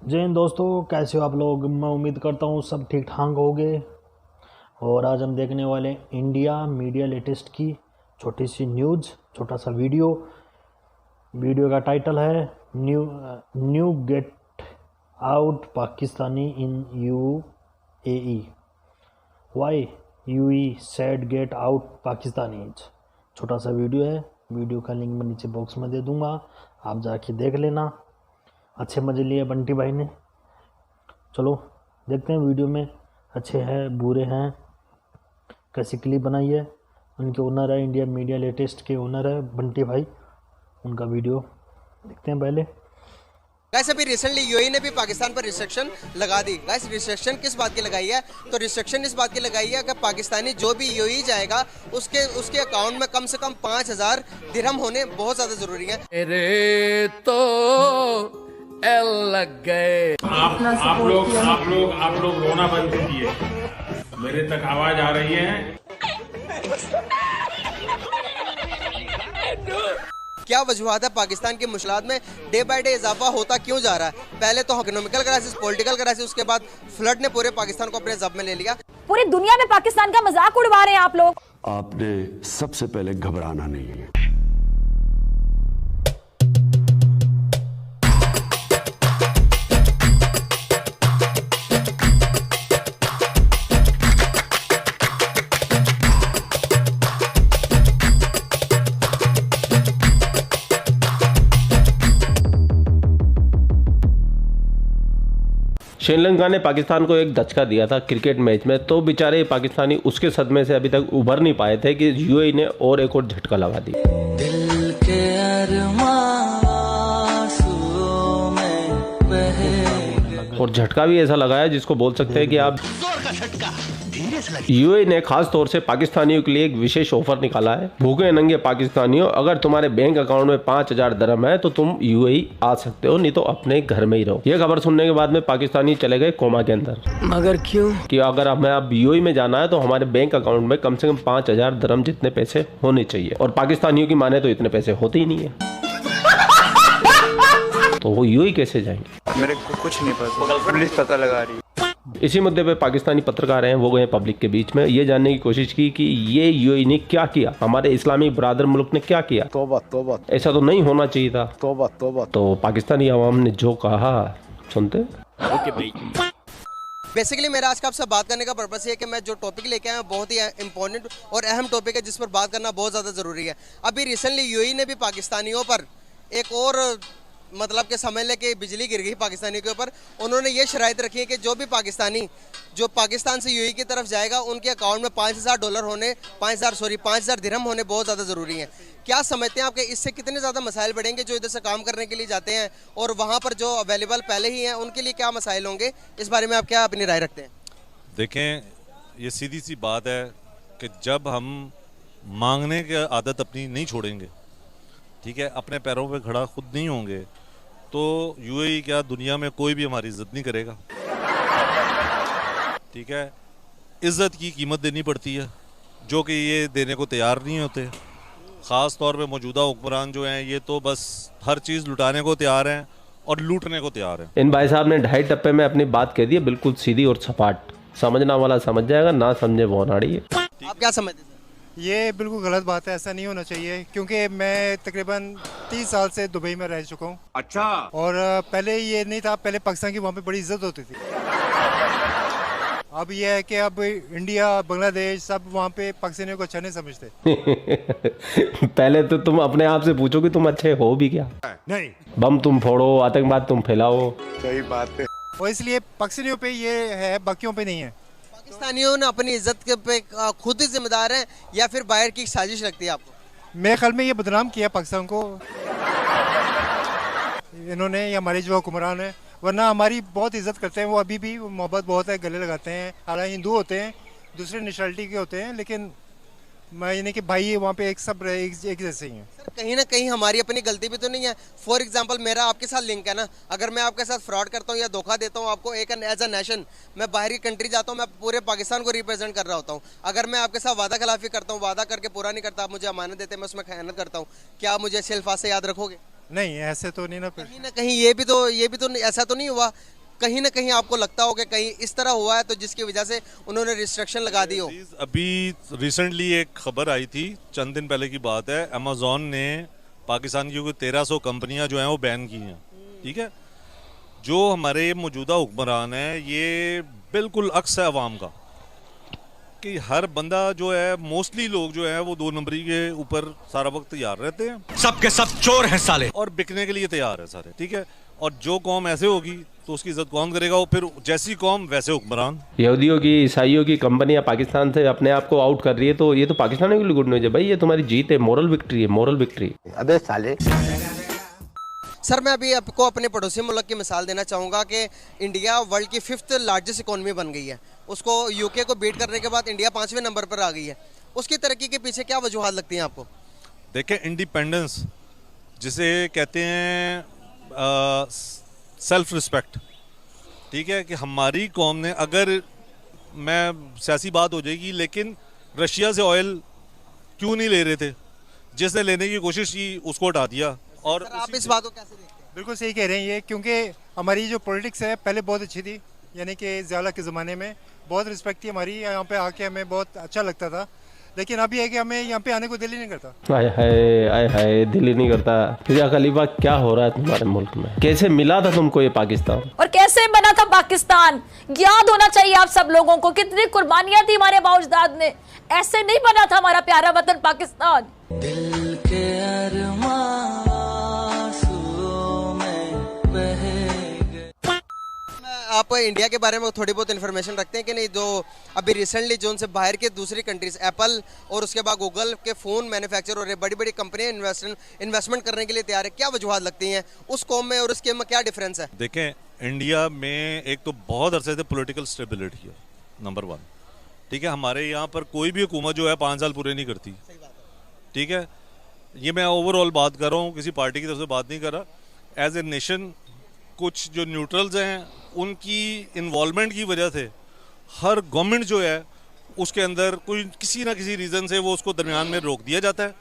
जय हिंद दोस्तों, कैसे हो आप लोग। मैं उम्मीद करता हूँ सब ठीक ठाक होंगे। और आज हम देखने वाले इंडिया मीडिया लेटेस्ट की छोटी सी न्यूज़, छोटा सा वीडियो का टाइटल है new get out Pakistani in UAE, why UAE said get out Pakistanis. छोटा सा वीडियो है, वीडियो का लिंक मैं नीचे बॉक्स में दे दूंगा, आप जाके देख लेना। अच्छे मज़े लिए बंटी भाई ने। चलो देखते हैं वीडियो में अच्छे हैं बुरे हैं, कैसी क्लिप बनाई है। उनके ओनर है, इंडिया मीडिया लेटेस्ट के ओनर है बंटी भाई, उनका वीडियो देखते हैं पहले। गाइस अभी रिसेंटली यूएई ने भी पाकिस्तान पर रिस्ट्रिक्शन लगा दी। गाइस रिस्ट्रिक्शन किस बात की लगाई है? तो रिस्ट्रिक्शन इस बात की लगाई है कि पाकिस्तानी जो भी यूएई जाएगा उसके अकाउंट में कम से कम 5,000 दिरहम होने बहुत ज़्यादा ज़रूरी है। अरे तो एल लग गए। आप लोग रोना बंद कीजिए, मेरे तक आवाज आ रही है। क्या वजूहत है पाकिस्तान की मुश्किलात में डे बाय डे इजाफा होता क्यों जा रहा है? पहले तो इकोनॉमिकल क्राइसिस, पॉलिटिकल क्राइसिस, उसके बाद फ्लड ने पूरे पाकिस्तान को अपने जब्त में ले लिया। पूरी दुनिया में पाकिस्तान का मजाक उड़वा रहे हैं आप लोग। आपने सबसे पहले घबराना नहीं है। श्रीलंका ने पाकिस्तान को एक धचका दिया था क्रिकेट मैच में, तो बेचारे पाकिस्तानी उसके सदमे से अभी तक उभर नहीं पाए थे कि यूएई ने और एक और झटका लगा दी। दिल के और झटका भी ऐसा लगाया जिसको बोल सकते हैं कि आप यूएई ने खास तौर से पाकिस्तानियों के लिए एक विशेष ऑफर निकाला है। भूखे नंगे पाकिस्तानियों, अगर तुम्हारे बैंक अकाउंट में 5,000 दिरहम है तो तुम यूएई आ सकते हो, नहीं तो अपने घर में ही रहो। ये खबर सुनने के बाद में पाकिस्तानी चले गए कोमा के अंदर। मगर क्यों? कि अगर हमें अब यूएई में जाना है तो हमारे बैंक अकाउंट में कम से कम 5,000 दिरहम जितने पैसे होने चाहिए, और पाकिस्तानियों की माने तो इतने पैसे होते ही नहीं है। तो वो यूएई कैसे जाएंगे? मेरे को कुछ नहीं पता, पुलिस पता लगा रही है। इसी मुद्दे पे पाकिस्तानी पत्रकार हैं, वो गए पब्लिक के बीच में, ये जानने की कोशिश की कि ये यूएई ने क्या किया, हमारे इस्लामी बरादर मुल्क ने क्या किया। तौबा ऐसा तो नहीं होना चाहिए था। तौबा। तो पाकिस्तानी अवाम ने जो कहा सुनते। बेसिकली मेरा आज का आपसे बात करने का पर्पस ये है कि मैं जो टॉपिक लेके आया हूँ बहुत ही इंपॉर्टेंट और अहम टॉपिक है, जिस पर बात करना बहुत ज़्यादा ज़रूरी है। अभी रिसेंटली यूएई ने भी पाकिस्तानियों पर एक और मतलब के समझ ले कि बिजली गिर गई पाकिस्तानी के ऊपर। उन्होंने ये शराइत रखी है कि जो भी पाकिस्तानी जो पाकिस्तान से यूएई की तरफ जाएगा उनके अकाउंट में $5,000 दिरहम होने बहुत ज़्यादा ज़रूरी हैं। क्या समझते हैं आपके इससे कितने ज़्यादा मसाइल बढ़ेंगे जो इधर से काम करने के लिए जाते हैं, और वहाँ पर जो अवेलेबल पहले ही हैं उनके लिए क्या मसाइल होंगे? इस बारे में आप क्या अपनी राय रखते हैं? देखें, ये सीधी सी बात है कि जब हम मांगने की आदत अपनी नहीं छोड़ेंगे, ठीक है, अपने पैरों पे खड़ा खुद नहीं होंगे, तो यूएई क्या दुनिया में कोई भी हमारी इज्जत नहीं करेगा। ठीक है, इज्जत की कीमत देनी पड़ती है, जो कि ये देने को तैयार नहीं होते। ख़ास तौर पे मौजूदा हुक्मरान जो हैं, ये तो बस हर चीज़ लुटाने को तैयार हैं और लूटने को तैयार हैं। इन भाई साहब ने 2.5 टप्पे में अपनी बात कह दी, बिल्कुल सीधी और सपाट। समझना वाला समझ जाएगा, ना समझे वो नाड़ी है। आप क्या समझते हैं? ये बिल्कुल गलत बात है, ऐसा नहीं होना चाहिए, क्योंकि मैं तकरीबन 30 साल से दुबई में रह चुका हूँ। अच्छा। और पहले ये नहीं था, पहले पाकिस्तान की वहाँ पे बड़ी इज्जत होती थी। अब ये है कि अब इंडिया, बांग्लादेश सब वहाँ पे पाकिस्तानियों को अच्छा नहीं समझते। पहले तो तुम अपने आप से पूछो कि तुम अच्छे हो भी क्या। नहीं, बम तुम फोड़ो, आतंकवाद तुम फैलाओ। सही बात है। और इसलिए पाकिस्तानियों पे ये है, बाकियों पे नहीं है। पाकिस्तानियों ने अपनी इज्जत के पे खुद ही जिम्मेदार हैं या फिर बाहर की साजिश लगती है आपको? मेरे ख्याल में ये बदनाम किया पाकिस्तान को इन्होंने, या हमारे जो हुक्मरान है, वरना हमारी बहुत इज्जत करते हैं वो, अभी भी मोहब्बत बहुत है, गले लगाते हैं। हालांकि हिंदू होते हैं, दूसरे नेशनलिटी के होते हैं, लेकिन मैं यानी कि भाई वहाँ पे एक सब एक जैसे ही हैं। सर कहीं ना कहीं हमारी अपनी गलती भी तो नहीं है? फॉर एग्जांपल मेरा आपके साथ लिंक है ना, अगर मैं आपके साथ फ्रॉड करता हूँ या धोखा देता हूँ आपको, एक एज अ नेशन मैं बाहरी कंट्री जाता हूँ, मैं पूरे पाकिस्तान को रिप्रेजेंट कर रहा होता हूँ। अगर मैं आपके साथ वादा खिलाफी करता हूँ, वादा करके पूरा नहीं करता, आप मुझे अमानत देते, मैं उसमें खयानत करता हूँ, क्या आप मुझे अच्छे अल्फाज से याद रखोगे? नहीं ऐसे तो नहीं ना फिर। कहीं ना कहीं ये भी तो ऐसा तो नहीं हुआ, कहीं ना कहीं आपको लगता हो कि कहीं इस तरह हुआ है तो जिसकी वजह से उन्होंने रिस्ट्रिक्शन लगा दी हो? अभी रिसेंटली एक खबर आई थी, चंद दिन पहले की बात है, अमेजोन ने पाकिस्तान की कोई 1300 कंपनियां जो हैं वो बैन की हैं। ठीक है, जो हमारे मौजूदा हुक्मरान हैं ये बिल्कुल अक्स है अवाम का, कि हर बंदा जो है, मोस्टली लोग जो है वो 2 नंबरी के ऊपर सारा वक्त तैयार रहते हैं, सबके सब चोर हैं साले, और बिकने के लिए तैयार है सारे। ठीक है, और जो कौम ऐसे होगी तो उसकी इज्जत कौन करेगा? वो फिर जैसी कौम वैसे हुक्मरान। यहूदियों की, ईसाइयों की कंपनियां पाकिस्तान से अपने आप को आउट कर रही है, तो ये तो पाकिस्तान के लिए गुड न्यूज है भाई, ये तुम्हारी जीत है, मोरल विक्ट्री है, मोरल विक्ट्री। अबे साले। सर मैं अभी आपको अपने पड़ोसी मुल्क की मिसाल देना चाहूँगा कि इंडिया वर्ल्ड की 5th लार्जेस्ट इकॉनमी बन गई है, उसको यूके को बीट करने के बाद इंडिया 5वें नंबर पर आ गई है। उसकी तरक्की के पीछे क्या वजूहत लगती हैं आपको? देखें, इंडिपेंडेंस जिसे कहते हैं सेल्फ रिस्पेक्ट, ठीक है, कि हमारी कौम ने, अगर मैं सियासी बात हो जाएगी, लेकिन रशिया से ऑयल क्यों नहीं ले रहे थे? जिसने लेने की कोशिश की उसको हटा दिया। और आप इस बात को कैसे देखते हैं? बिल्कुल सही कह रहे हैं ये, क्योंकि हमारी जो पॉलिटिक्स है पहले बहुत अच्छी थी, यानी कि ज़िया के ज़माने में बहुत रिस्पेक्ट थी हमारी, यहाँ पे आके हमें बहुत अच्छा लगता था, लेकिन अभी है कि हमें यहाँ पे आने को दिल ही नहीं करता। आय हाय दिल ही नहीं करता। फिजा खलीफा क्या हो रहा है तुम्हारे मुल्क में? कैसे मिला था तुमको ये पाकिस्तान, और कैसे बना था पाकिस्तान? याद होना चाहिए आप सब लोगों को, कितनी कुर्बानियां थी हमारे बाउजदाद ने, ऐसे नहीं बना था हमारा प्यारा वतन पाकिस्तान। दिल के आप इंडिया के बारे में थोड़ी बहुत इन्फॉर्मेशन रखते हैं कि नहीं? जो अभी रिसेंटली जो उनसे बाहर के दूसरी कंट्रीज, एप्पल और उसके बाद गूगल के फ़ोन मैन्युफैक्चर और बड़ी बड़ी कंपनियां इन्वेस्टमेंट करने के लिए तैयार है, क्या वजूहत लगती हैं उस कौम में और उसके में क्या डिफरेंस है? देखें, इंडिया में एक तो बहुत अरसे से पॉलिटिकल स्टेबिलिटी है, नंबर 1। ठीक है, हमारे यहाँ पर कोई भी हुकूमत जो है 5 साल पूरे नहीं करती। ठीक है, ये मैं ओवरऑल बात कर रहा हूँ, किसी पार्टी की तरफ से बात नहीं कर रहा। एज ए नेशन कुछ जो न्यूट्रल्स हैं उनकी इन्वॉल्वमेंट की वजह से हर गवर्नमेंट जो है उसके अंदर कोई किसी ना किसी रीज़न से वो उसको दरमियान में रोक दिया जाता है।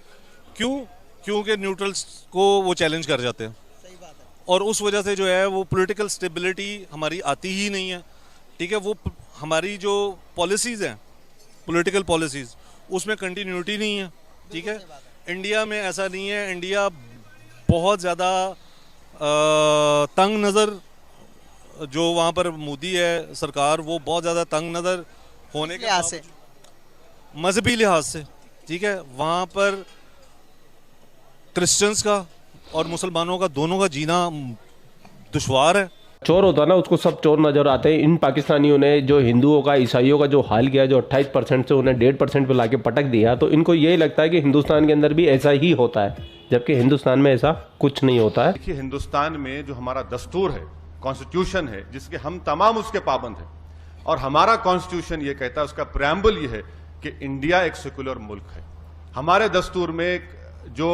क्यों? क्योंकि न्यूट्रल्स को वो चैलेंज कर जाते हैं, और उस वजह से जो है वो पॉलिटिकल स्टेबिलिटी हमारी आती ही नहीं है। ठीक है, वो हमारी जो पॉलिसीज़ हैं, पॉलिटिकल पॉलिसीज़, उसमें कंटिन्यूटी नहीं है। ठीक है, इंडिया में ऐसा नहीं है। इंडिया बहुत ज़्यादा तंग नज़र, जो वहाँ पर मोदी है सरकार, वो बहुत ज़्यादा तंग नज़र होने के लिहाज से, मजहबी लिहाज से। ठीक है, वहाँ पर क्रिश्चियंस का और मुसलमानों का दोनों का जीना दुश्वार है। चोर होता ना, उसको सब चोर नजर आते हैं। इन पाकिस्तानियों ने जो हिंदुओं का, ईसाइयों का जो हाल किया, जो 28% से उन्हें 1.5% पे लाके पटक दिया, तो इनको यही लगता है कि हिंदुस्तान के अंदर भी ऐसा ही होता है, जबकि हिंदुस्तान में ऐसा कुछ नहीं होता है। देखिए, हिंदुस्तान में जो हमारा दस्तूर है, कॉन्स्टिट्यूशन है, जिसके हम तमाम उसके पाबंद हैं, और हमारा कॉन्स्टिट्यूशन ये कहता है, उसका प्रेम्बल ये है कि इंडिया एक सेकुलर मुल्क है। हमारे दस्तूर में जो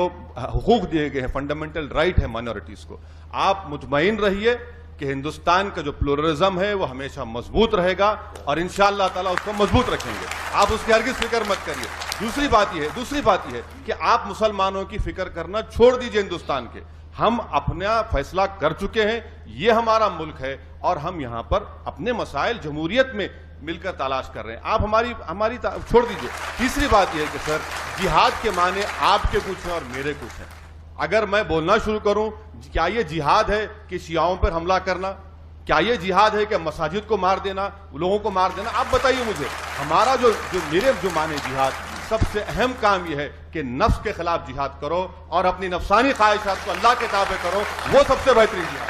हुकूक दिए गए हैं, फंडामेंटल राइट है माइनॉरिटीज को। आप मुतमईन रहिए कि हिंदुस्तान का जो प्लुरलिज्म है वो हमेशा मजबूत रहेगा, और इंशाअल्लाह ताला उसको मजबूत रखेंगे। आप उसकी हरगिज़ फिक्र मत करिए। दूसरी बात यह है कि आप मुसलमानों की फिक्र करना छोड़ दीजिए हिंदुस्तान के। हम अपना फैसला कर चुके हैं, ये हमारा मुल्क है, और हम यहाँ पर अपने मसाइल जमहूरियत में मिलकर तलाश कर रहे हैं। आप हमारी छोड़ दीजिए। तीसरी बात यह है कि सर, जिहाद के माने आपके कुछ हैं और मेरे कुछ हैं। अगर मैं बोलना शुरू करूं, क्या ये जिहाद है कि शियाओं पर हमला करना? क्या ये जिहाद है कि मसाजिद को मार देना, लोगों को मार देना? आप बताइए मुझे। हमारा जो माने जिहाद, सबसे अहम काम यह है कि नफ्स के खिलाफ जिहाद करो और अपनी नफसानी ख्वाहिशात को अल्लाह के ताबे करो, वो सबसे बेहतरीन जिहाद।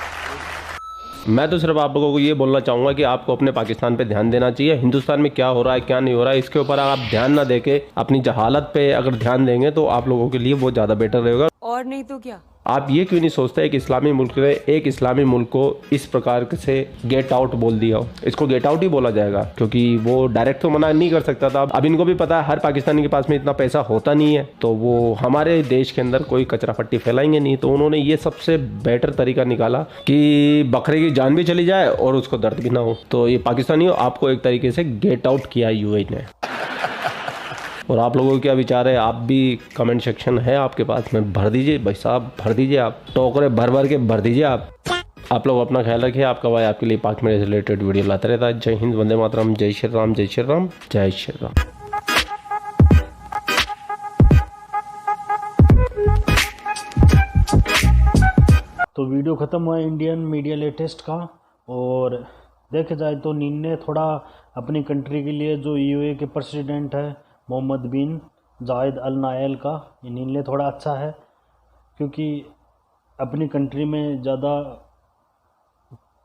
मैं तो सिर्फ आप लोगों को ये बोलना चाहूँगा कि आपको अपने पाकिस्तान पे ध्यान देना चाहिए। हिंदुस्तान में क्या हो रहा है, क्या नहीं हो रहा है, इसके ऊपर आप ध्यान ना देके अपनी जहालत पे अगर ध्यान देंगे तो आप लोगों के लिए वो ज़्यादा बेटर रहेगा। और नहीं तो क्या? आप ये क्यों नहीं सोचते कि इस्लामी मुल्क ने एक इस्लामी मुल्क को इस प्रकार से गेट आउट बोल दिया हो? इसको गेट आउट ही बोला जाएगा, क्योंकि वो डायरेक्ट तो मना नहीं कर सकता था। अब इनको भी पता है हर पाकिस्तानी के पास में इतना पैसा होता नहीं है, तो वो हमारे देश के अंदर कोई कचरा पट्टी फैलाएंगे नहीं। तो उन्होंने ये सबसे बेटर तरीका निकाला कि बकरे की जान भी चली जाए और उसको दर्द भी ना हो। तो ये पाकिस्तानियों, आपको एक तरीके से गेट आउट किया यूएई ने। और आप लोगों के क्या विचार है, आप भी कमेंट सेक्शन है आपके पास में भर दीजिए भाई साहब, भर दीजिए, आप टोकरे भर भर के भर दीजिए। आप लोग अपना ख्याल रखिए। आपका भाई आपके लिए पाक में रिलेटेड वीडियो लाता रहता है। जय हिंद, वंदे मातरम, जय श्री राम, जय श्री राम, जय श्री राम। तो वीडियो ख़त्म हुआ इंडियन मीडिया लेटेस्ट का। और देखे जाए तो नील ने थोड़ा अपनी कंट्री के लिए, जो यूएई के प्रेसिडेंट है मोहम्मद बिन जायद अल नायल का, ये नील ने थोड़ा अच्छा है, क्योंकि अपनी कंट्री में ज़्यादा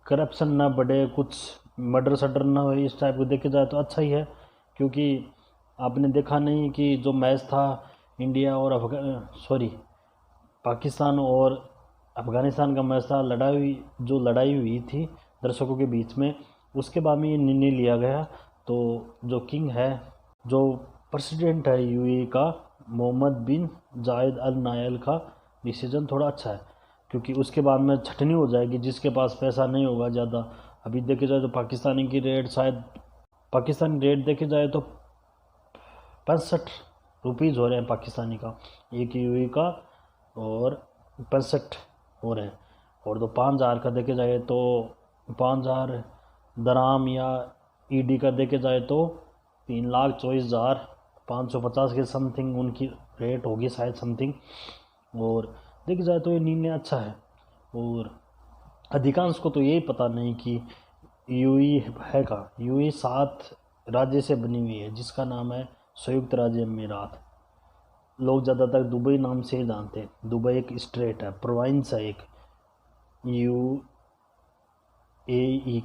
करप्शन ना बढ़े, कुछ मर्डर सडर ना हो, इस टाइप को देखे जाए तो अच्छा ही है। क्योंकि आपने देखा नहीं कि जो मैच था इंडिया और पाकिस्तान और अफ़गानिस्तान का मैच था, जो लड़ाई हुई थी दर्शकों के बीच में, उसके बाद में ये निर्णय लिया गया। तो जो किंग है, जो प्रेसिडेंट है यूएई का मोहम्मद बिन जायद अल नायल का डिसीजन थोड़ा अच्छा है, क्योंकि उसके बाद में छटनी हो जाएगी जिसके पास पैसा नहीं होगा ज़्यादा। अभी देखे जाए तो पाकिस्तानी की रेट देखे जाए तो 65 रुपीज़ हो रहे हैं पाकिस्तानी का, एक यूएई का, और 65 हो रहे हैं। और तो 5000 का देखे जाए तो 5000 दराम या ईडी का देखे जाए तो 3,24,550 के समथिंग उनकी रेट होगी शायद समथिंग। और देखे जाए तो ये निर्णय अच्छा है। और अधिकांश को तो यही पता नहीं कि यूएई है का। यूएई 7 राज्य से बनी हुई है, जिसका नाम है संयुक्त राज्य अमीरात। लोग ज़्यादातर दुबई नाम से ही जानते हैं। दुबई एक स्टेट है, प्रोविंस है, एक यूएई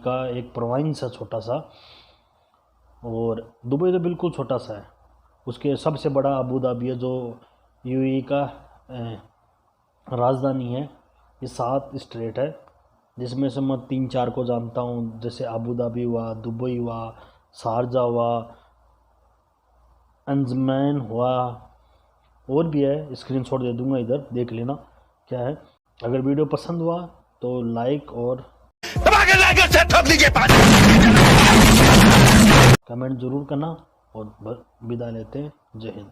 का एक प्रोविंस है छोटा सा। और दुबई तो बिल्कुल छोटा सा है। उसके सबसे बड़ा अबू धाबी है, जो यूएई का राजधानी है। ये 7 स्टेट है, जिसमें से मैं 3-4 को जानता हूँ, जैसे अबू धाबी हुआ, दुबई हुआ, शारजा हुआ, अंजमैन हुआ, और भी है, स्क्रीनशॉट दे दूंगा, इधर देख लेना क्या है। अगर वीडियो पसंद हुआ तो लाइक और कमेंट ज़रूर करना। और विदा लेते हैं। जय हिंद।